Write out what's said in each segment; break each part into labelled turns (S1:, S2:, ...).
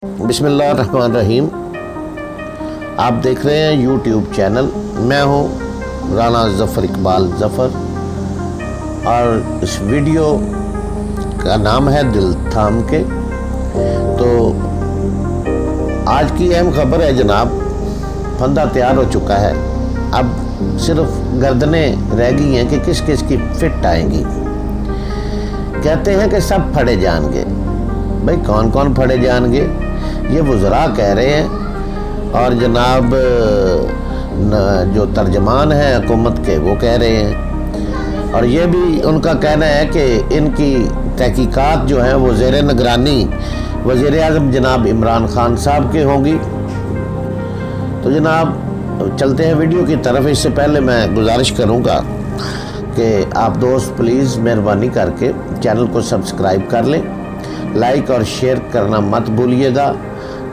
S1: بسم اللہ الرحمن الرحیم۔ آپ دیکھ رہے ہیں یوٹیوب چینل، میں ہوں رانا ظفر اقبال ظفر، اور اس ویڈیو کا نام ہے دل تھام کے۔ تو آج کی اہم خبر ہے جناب، پھندا تیار ہو چکا ہے، اب صرف گردنیں رہ گئی ہیں کہ کس کس کی فٹ آئیں گی۔ کہتے ہیں کہ سب پھڑے جائیں گے، بھئی کون کون پھڑے جائیں گے یہ وزراء کہہ رہے ہیں، اور جناب جو ترجمان ہیں حکومت کے وہ کہہ رہے ہیں، اور یہ بھی ان کا کہنا ہے کہ ان کی تحقیقات جو ہیں وہ زیر نگرانی وزیر اعظم جناب عمران خان صاحب کے ہوں گی۔ تو جناب چلتے ہیں ویڈیو کی طرف۔ اس سے پہلے میں گزارش کروں گا کہ آپ دوست پلیز مہربانی کر کے چینل کو سبسکرائب کر لیں، لائک اور شیئر کرنا مت بھولیے گا،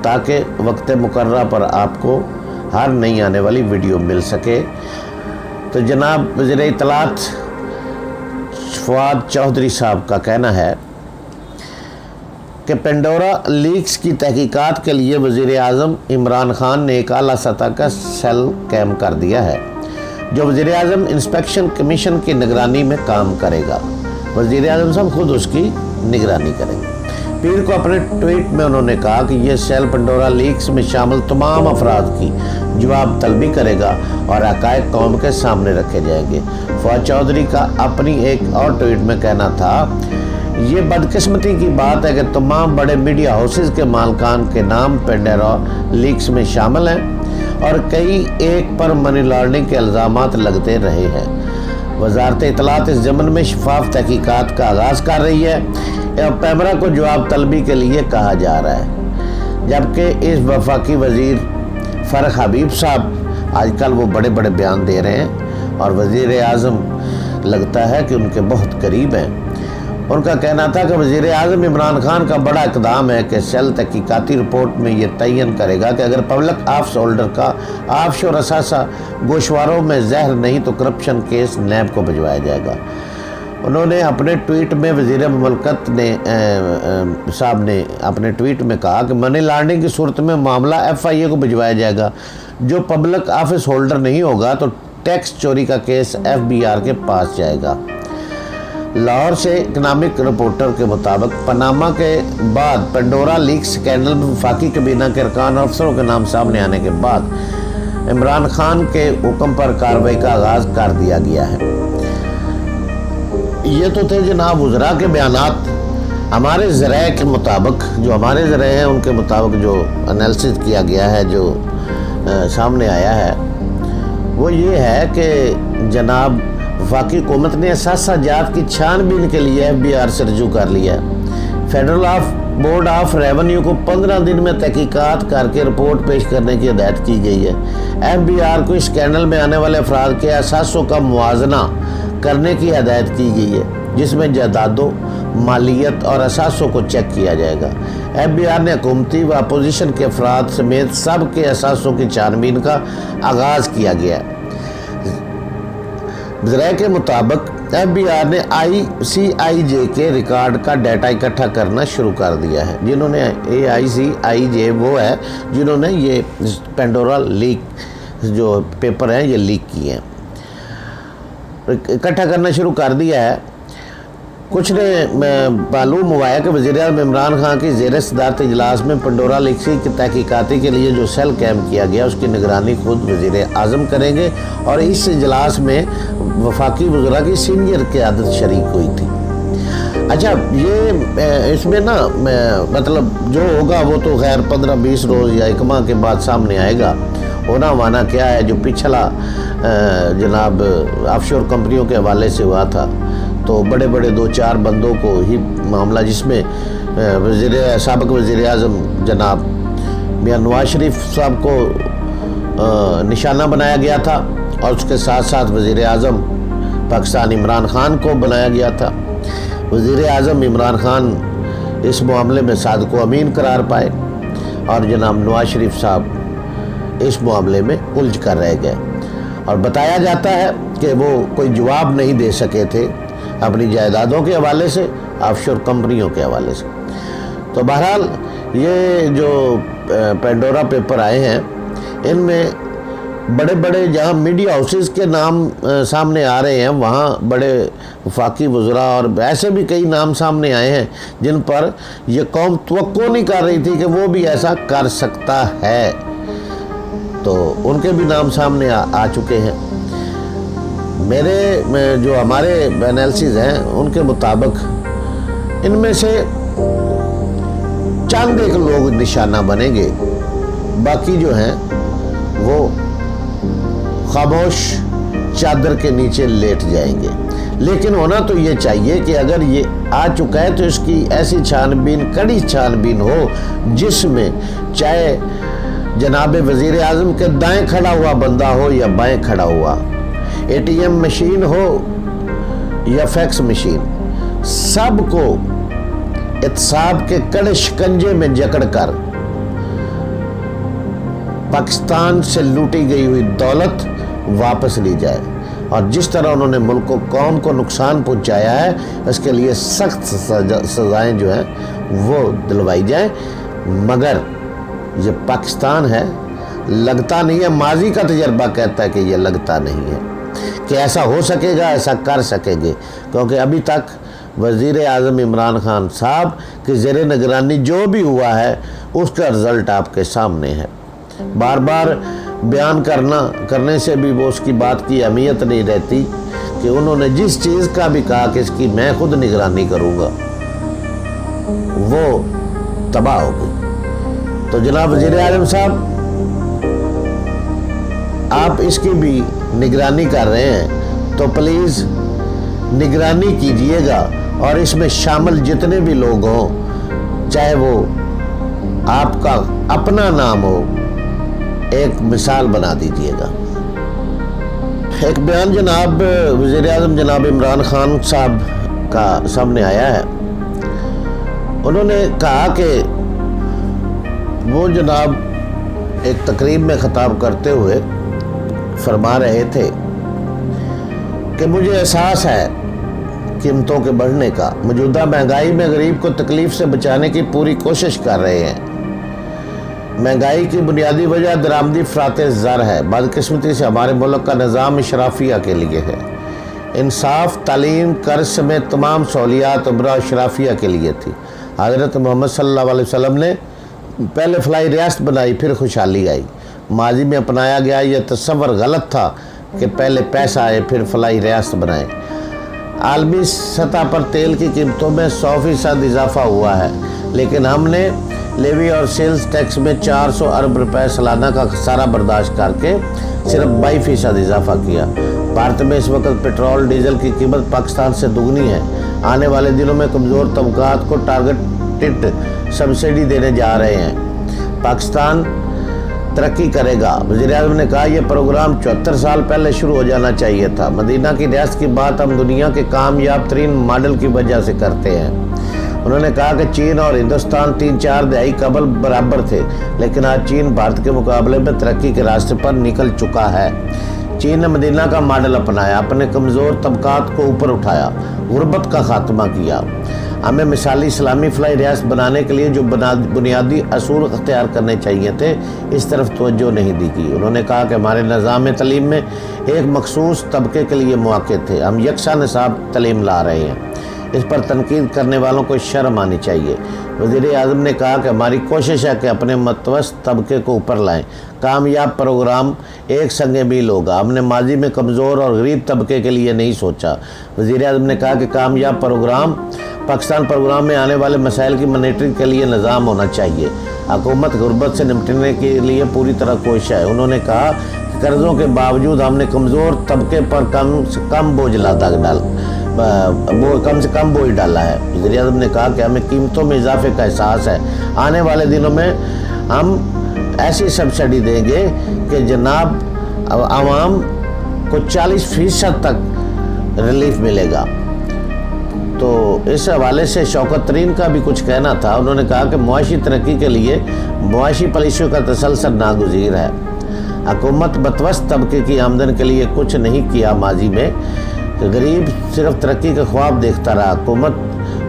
S1: تاکہ وقت مقررہ پر آپ کو ہر نئی آنے والی ویڈیو مل سکے۔ تو جناب وزیر اطلاعات فواد چودھری صاحب کا کہنا ہے کہ پینڈورا لیکس کی تحقیقات کے لیے وزیر اعظم عمران خان نے ایک اعلیٰ سطح کا سیل قائم کر دیا ہے، جو وزیر اعظم انسپیکشن کمیشن کی نگرانی میں کام کرے گا۔ وزیر اعظم صاحب خود اس کی نگرانی کریں گے۔ پیر کو اپنے ٹویٹ میں انہوں نے کہا کہ یہ سیل پینڈورا لیکس میں شامل تمام افراد کی جواب طلبی کرے گا اور حقائق قوم کے سامنے رکھے جائیں گے۔ فواد چودھری کا اپنی ایک اور ٹویٹ میں کہنا تھا، یہ بدقسمتی کی بات ہے کہ تمام بڑے میڈیا ہاؤسز کے مالکان کے نام پینڈورا لیکس میں شامل ہیں، اور کئی ایک پر منی لانڈرنگ کے الزامات لگتے رہے ہیں۔ وزارت اطلاعات اس ضمن میں شفاف تحقیقات کا آغاز کر رہی ہے، اور پیمرا کو جواب طلبی کے لیے کہا جا رہا ہے، جبکہ اس وفاقی وزیر فرق حبیب صاحب آج کل وہ بڑے بڑے بیان دے رہے ہیں، اور وزیر اعظم لگتا ہے کہ ان کے بہت قریب ہیں۔ ان کا کہنا تھا کہ وزیر اعظم عمران خان کا بڑا اقدام ہے کہ سیل تحقیقاتی رپورٹ میں یہ تعین کرے گا کہ اگر پبلک آفس ہولڈر کا آف شور اثاثہ گوشواروں میں زہر نہیں تو کرپشن کیس نیب کو بھجوایا جائے گا۔ انہوں نے اپنے ٹویٹ میں وزیر مملکت صاحب نے اپنے ٹویٹ میں کہا کہ منی لانڈرنگ کی صورت میں معاملہ FIA کو بھجوایا جائے گا، جو پبلک آفس ہولڈر نہیں ہوگا تو ٹیکس چوری کا کیس FBR کے پاس جائے گا۔ لاہور سے اکنامک رپورٹر کے مطابق پاناما کے بعد پینڈورا لیکس سکینڈل میں وفاقی کابینہ کے ارکان اور افسروں کے نام سامنے آنے کے بعد عمران خان کے حکم پر کارروائی کا آغاز کر دیا گیا ہے۔ یہ تو تھے جناب وزراء کے بیانات۔ ہمارے ذرائع کے مطابق، جو ہمارے ذرائع ہیں ان کے مطابق جو انالیسس کیا گیا ہے، جو سامنے آیا ہے، وہ یہ ہے کہ جناب وفاقی حکومت نے اثاثہ جات کی چھان بین کے لیے FBR سے رجوع کر لیا ہے۔ فیڈرل بورڈ آف ریونیو کو 15 دن میں تحقیقات کر کے رپورٹ پیش کرنے کی ہدایت کی گئی ہے۔ FBR کو اسکینڈل میں آنے والے افراد کے اثاثوں کا موازنہ کرنے کی ہدایت کی گئی ہے، جس میں جائیدادوں، مالیت اور اثاثوں کو چیک کیا جائے گا۔ FBR نے حکومتی و اپوزیشن کے افراد سمیت سب کے اثاثوں کی چھان بین کا آغاز کیا گیا ہے۔ ذرائع کے مطابق FBR نے ICIJ کے ریکارڈ کا ڈیٹا اکٹھا کرنا شروع کر دیا ہے۔ جنہوں نے ICIJ وہ ہے جنہوں نے یہ پینڈورا لیک جو پیپر ہیں یہ لیک کیے ہیں، اکٹھا کرنا شروع کر دیا ہے۔ کچھ نے معلوم ہوا ہے کہ وزیر اعظم عمران خان کی زیر صدارت اجلاس میں پینڈورا لیکس کی تحقیقاتی کے لیے جو سیل قائم کیا گیا اس کی نگرانی خود وزیر اعظم کریں گے، اور اس اجلاس میں وفاقی وزراء کی سینئر قیادت شریک ہوئی تھی۔ اچھا، یہ اس میں نا مطلب جو ہوگا وہ تو خیر 15-20 روز یا ایک ماہ کے بعد سامنے آئے گا۔ ہونا مانا کیا ہے، جو پچھلا جناب آف شور کمپنیوں کے حوالے سے ہوا تھا، تو بڑے بڑے 2-4 بندوں کو ہی معاملہ، جس میں سابق وزیر اعظم جناب میاں نواز شریف صاحب کو نشانہ بنایا گیا تھا، اور اس کے ساتھ ساتھ وزیر اعظم پاکستان عمران خان کو بنایا گیا تھا۔ وزیر اعظم عمران خان اس معاملے میں صادق و امین قرار پائے، اور جناب نواز شریف صاحب اس معاملے میں الجھ کر رہ گئے، اور بتایا جاتا ہے کہ وہ کوئی جواب نہیں دے سکے تھے اپنی جائیدادوں کے حوالے سے، آف شور کمپنیوں کے حوالے سے۔ تو بہرحال یہ جو پینڈورا پیپر آئے ہیں ان میں بڑے بڑے جہاں میڈیا ہاؤسز کے نام سامنے آ رہے ہیں وہاں بڑے وفاقی وزراء اور ایسے بھی کئی نام سامنے آئے ہیں جن پر یہ قوم توقع نہیں کر رہی تھی کہ وہ بھی ایسا کر سکتا ہے، تو ان کے بھی نام سامنے آ چکے ہیں۔ جو ہمارے انالیسز ہیں ان کے مطابق ان میں سے چند ایک لوگ نشانہ بنیں گے، باقی جو ہیں وہ خاموش چادر کے نیچے لیٹ جائیں گے۔ لیکن ہونا تو یہ چاہیے کہ اگر یہ آ چکا ہے تو اس کی ایسی چھان بین، کڑی چھان بین ہو جس میں چاہے جناب وزیر اعظم کے دائیں کھڑا ہوا بندہ ہو یا بائیں کھڑا ہوا، اے ٹی ایم مشین ہو یا فیکس مشین، سب کو احتساب کے کڑے شکنجے میں جکڑ کر پاکستان سے لوٹی گئی ہوئی دولت واپس لی جائے، اور جس طرح انہوں نے ملک و قوم کو نقصان پہنچایا ہے اس کے لیے سخت سزائیں جو ہیں وہ دلوائی جائیں۔ مگر یہ پاکستان ہے، لگتا نہیں ہے، ماضی کا تجربہ کہتا ہے کہ یہ لگتا نہیں ہے کہ ایسا ہو سکے گا، ایسا کر سکیں گے، کیونکہ ابھی تک وزیر اعظم عمران خان صاحب کی زیر نگرانی جو بھی ہوا ہے اس کا رزلٹ آپ کے سامنے ہے۔ بار بار بیان کرنے سے بھی وہ اس کی بات کی اہمیت نہیں رہتی کہ انہوں نے جس چیز کا بھی کہا کہ اس کی میں خود نگرانی کروں گا وہ تباہ ہو گئی۔ تو جناب وزیر اعظم صاحب، آپ اس کی بھی نگرانی کر رہے ہیں تو پلیز نگرانی کیجئے گا، اور اس میں شامل جتنے بھی لوگ ہوں، چاہے وہ آپ کا اپنا نام ہو، ایک مثال بنا دیجئے گا۔ ایک بیان جناب وزیر اعظم جناب عمران خان صاحب کا سامنے آیا ہے۔ انہوں نے کہا کہ وہ جناب ایک تقریب میں خطاب کرتے ہوئے فرما رہے تھے کہ مجھے احساس ہے قیمتوں کے بڑھنے کا، موجودہ مہنگائی میں غریب کو تکلیف سے بچانے کی پوری کوشش کر رہے ہیں۔ مہنگائی کی بنیادی وجہ درآمدی افراط زر ہے۔ بدقسمتی سے ہمارے ملک کا نظام اشرافیہ کے لیے ہے۔ انصاف، تعلیم، قرض سمیت تمام سہولیات عمرہ اشرافیہ کے لیے تھی۔ حضرت محمد صلی اللہ علیہ وسلم نے پہلے فلاحی ریاست بنائی، پھر خوشحالی آئی۔ ماضی میں اپنایا گیا یہ تصور غلط تھا کہ پہلے پیسہ آئے پھر فلاحی ریاست بنائے۔ عالمی سطح پر تیل کی قیمتوں میں 100% اضافہ ہوا ہے، لیکن ہم نے لیوی اور سیلز ٹیکس میں 400 ارب روپے سالانہ کا خسارہ برداشت کر کے صرف 22% اضافہ کیا۔ بھارت میں اس وقت پیٹرول ڈیزل کی قیمت پاکستان سے دگنی ہے۔ آنے والے دنوں میں کمزور طبقات کو ٹارگٹ سبسڈی دینے جا رہے ہیں۔ پاکستان ترقی کرے گا۔ وزیر اعظم نے کہا یہ پروگرام 74 سال پہلے شروع ہو جانا چاہیے تھا۔ مدینہ کی ریاست کی بات ہم دنیا کے کامیاب ترین ماڈل کی وجہ سے کرتے ہیں۔ انہوں نے کہا کہ چین اور ہندوستان 3-4 دہائی قبل برابر تھے، لیکن آج چین بھارت کے مقابلے میں ترقی کے راستے پر نکل چکا ہے۔ چین نے مدینہ کا ماڈل اپنایا، اپنے کمزور طبقات کو اوپر اٹھایا، غربت کا خاتمہ کیا۔ ہمیں مثالی اسلامی فلاحی ریاست بنانے کے لیے جو بنیادی اصول اختیار کرنے چاہیے تھے اس طرف توجہ نہیں دی گئی۔ انہوں نے کہا کہ ہمارے نظام تعلیم میں ایک مخصوص طبقے کے لیے مواقع تھے، ہم یکساں نصاب تعلیم لا رہے ہیں، اس پر تنقید کرنے والوں کو شرم آنی چاہیے۔ وزیر اعظم نے کہا کہ ہماری کوشش ہے کہ اپنے متوسط طبقے کو اوپر لائیں۔ کامیاب پروگرام ایک سنگ میل ہوگا۔ ہم نے ماضی میں کمزور اور غریب طبقے کے لیے نہیں سوچا۔ وزیر اعظم نے کہا کہ کامیاب پاکستان پروگرام میں آنے والے مسائل کی مانیٹرنگ کے لیے نظام ہونا چاہیے۔ حکومت غربت سے نمٹنے کے لیے پوری طرح کوشش ہے۔ انہوں نے کہا کہ قرضوں کے باوجود ہم نے کمزور طبقے پر کم سے کم بوجھ ڈالا ہے۔ وزیر اعظم نے کہا کہ ہمیں قیمتوں میں اضافے کا احساس ہے۔ آنے والے دنوں میں ہم ایسی سبسڈی دیں گے کہ جناب عوام کو 40% تک ریلیف ملے گا۔ تو اس حوالے سے شوکت ترین کا بھی کچھ کہنا تھا۔ انہوں نے کہا کہ معاشی ترقی کے لیے معاشی پالیسیوں کا تسلسل ناگزیر ہے۔ حکومت متوسط طبقے کی آمدن کے لیے کچھ نہیں کیا۔ ماضی میں غریب صرف ترقی کے خواب دیکھتا رہا۔ حکومت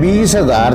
S1: 20,000